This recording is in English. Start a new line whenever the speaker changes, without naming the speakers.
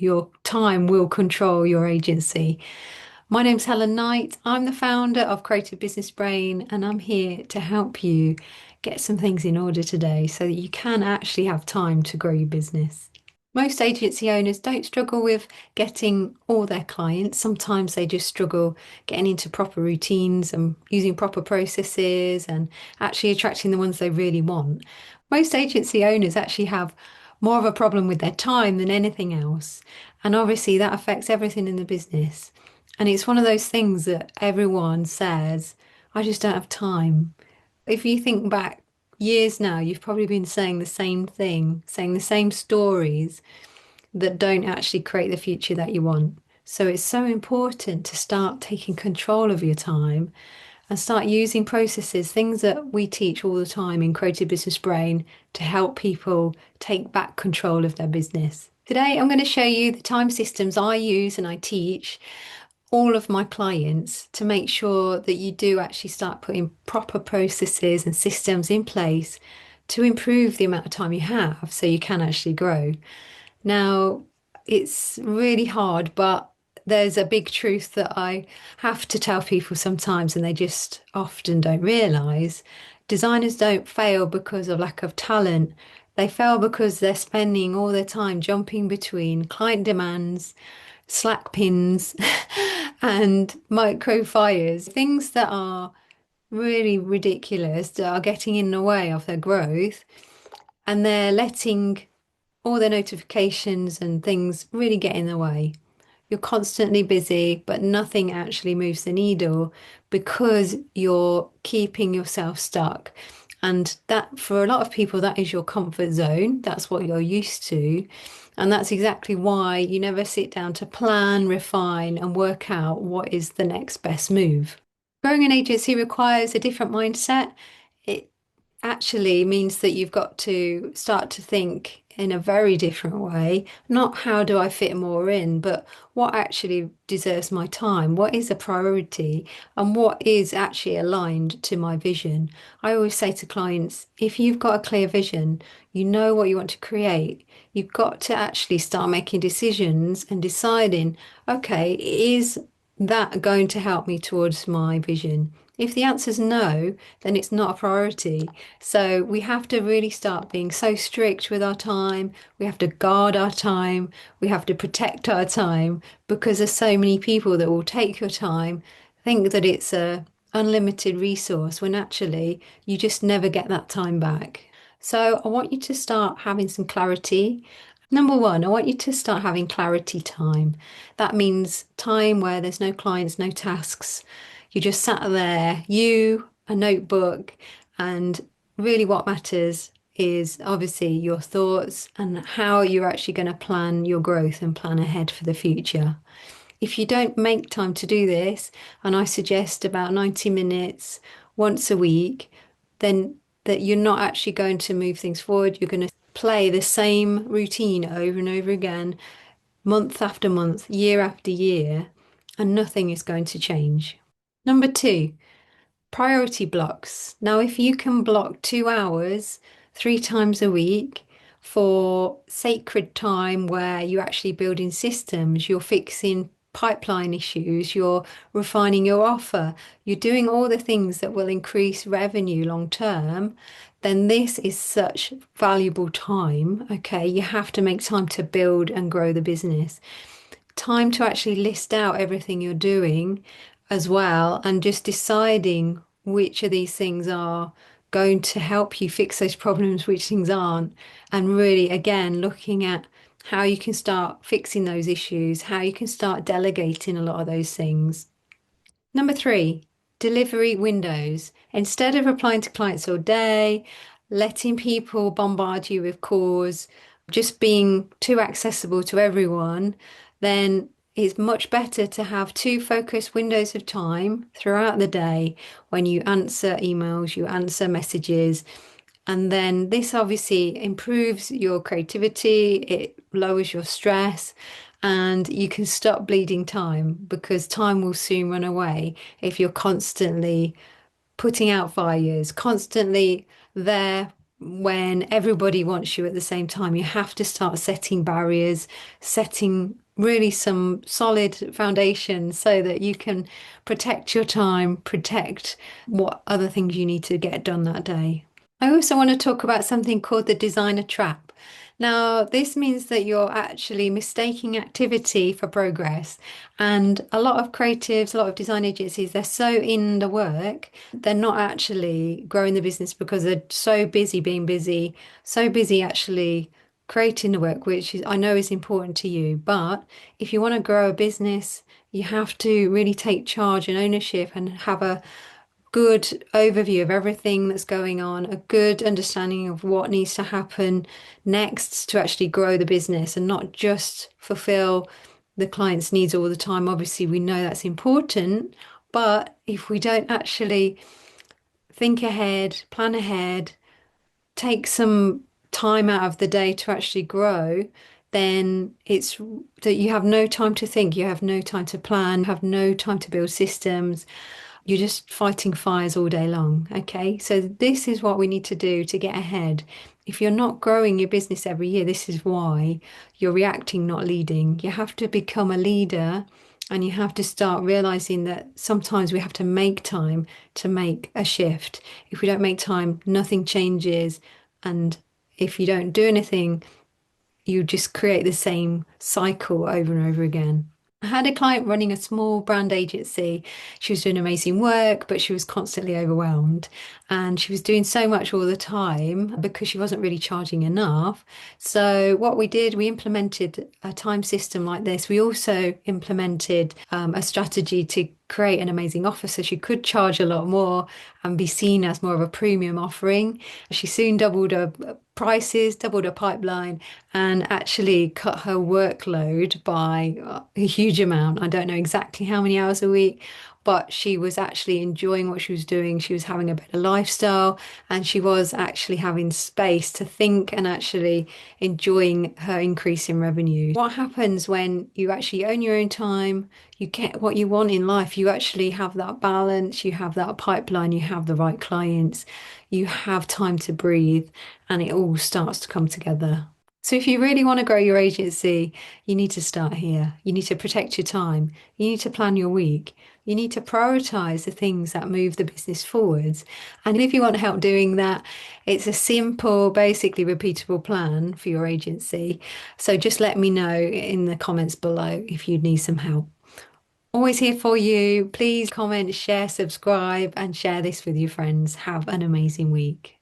your time will control your agency. My name's Helen Knight. I'm the founder of Creative Business Brain, and I'm here to help you get some things in order today so that you can actually have time to grow your business. Most agency owners don't struggle with getting all their clients. Sometimes they just struggle getting into proper routines and using proper processes and actually attracting the ones they really want. Most agency owners actually have more of a problem with their time than anything else. And obviously, that affects everything in the business. And it's one of those things that everyone says, I just don't have time. If you think back years now, you've probably been saying the same thing, saying the same stories that don't actually create the future that you want. So it's so important to start taking control of your time and start using processes, things that we teach all the time in Creative Business Brain to help people take back control of their business. Today, I'm going to show you the time systems I use and I teach all of my clients to make sure that you do actually start putting proper processes and systems in place to improve the amount of time you have so you can actually grow. Now, it's really hard, but there's a big truth that I have to tell people sometimes, and they just often don't realize. Designers don't fail because of lack of talent. They fail because they're spending all their time jumping between client demands, slack pins, and micro fires, things that are really ridiculous, that are getting in the way of their growth, and they're letting all the notifications and things really get in the way. You're constantly busy, but nothing actually moves the needle because you're keeping yourself stuck. And that, for a lot of people, that is your comfort zone. That's what you're used to. And that's exactly why you never sit down to plan, refine, and work out what is the next best move. Growing an agency requires a different mindset. It actually means that you've got to start to think in a very different way. Not how do I fit more in, but what actually deserves my time? What is a priority? And what is actually aligned to my vision? I always say to clients, if you've got a clear vision, you know what you want to create, you've got to actually start making decisions and deciding, okay, is that going to help me towards my vision? If the answer is no, then it's not a priority. So we have to really start being so strict with our time. We have to guard our time. We have to protect our time because there's so many people that will take your time, think that it's a unlimited resource when actually you just never get that time back. So I want you to start having some clarity. Number one, I want you to start having clarity time. That means time where there's no clients, no tasks. You just sat there, you, a notebook, and really what matters is obviously your thoughts and how you're actually going to plan your growth and plan ahead for the future. If you don't make time to do this, and I suggest about 90 minutes once a week, then that you're not actually going to move things forward. You're going to play the same routine over and over again, month after month, year after year, and nothing is going to change. Number two, priority blocks. Now, if you can block 2 hours 3 times a week for sacred time where you're actually building systems, you're fixing pipeline issues, you're refining your offer, you're doing all the things that will increase revenue long term, then this is such valuable time. Okay, you have to make time to build and grow the business. Time to actually list out everything you're doing as well and just deciding which of these things are going to help you fix those problems, which things aren't, and really, again, looking at how you can start fixing those issues, how you can start delegating a lot of those things. Number three, delivery windows. Instead of replying to clients all day, letting people bombard you with calls, just being too accessible to everyone, then it's much better to have two focused windows of time throughout the day when you answer emails, you answer messages, and then this obviously improves your creativity, it lowers your stress, and you can stop bleeding time because time will soon run away if you're constantly putting out fires, constantly there when everybody wants you at the same time. You have to start setting barriers, setting really some solid foundations so that you can protect your time, protect what other things you need to get done that day. I also want to talk about something called the designer trap. Now, this means that you're actually mistaking activity for progress. And a lot of creatives, a lot of design agencies, they're so in the work, they're not actually growing the business because they're so busy being busy, so busy actually creating the work, which is, I know is important to you. But if you want to grow a business, you have to really take charge and ownership and have a good overview of everything that's going on, a good understanding of what needs to happen next to actually grow the business and not just fulfill the client's needs all the time. Obviously, we know that's important, but if we don't actually think ahead, plan ahead, take some time out of the day to actually grow, then it's that you have no time to think, you have no time to plan, you have no time to build systems. You're just fighting fires all day long. Okay. So this is what we need to do to get ahead. If you're not growing your business every year, this is why you're reacting, not leading. You have to become a leader and you have to start realizing that sometimes we have to make time to make a shift. If we don't make time, nothing changes. And if you don't do anything, you just create the same cycle over and over again. I had a client running a small brand agency. She was doing amazing work, but she was constantly overwhelmed. And she was doing so much all the time because she wasn't really charging enough. So, what we did, we implemented a time system like this. We also implemented a strategy to create an amazing offer so she could charge a lot more and be seen as more of a premium offering. She soon doubled her prices, doubled her pipeline, and actually cut her workload by a huge amount. I don't know exactly how many hours a week, but she was actually enjoying what she was doing. She was having a better lifestyle and she was actually having space to think and actually enjoying her increase in revenue. What happens when you actually own your own time? You get what you want in life. You actually have that balance, you have that pipeline, you have the right clients, you have time to breathe, and it all starts to come together. So, if you really want to grow your agency, you need to start here. You need to protect your time. You need to plan your week. You need to prioritize the things that move the business forwards. And if you want help doing that, it's a simple, basically repeatable plan for your agency. So, just let me know in the comments below if you need some help. Always here for you. Please comment, share, subscribe, and share this with your friends. Have an amazing week.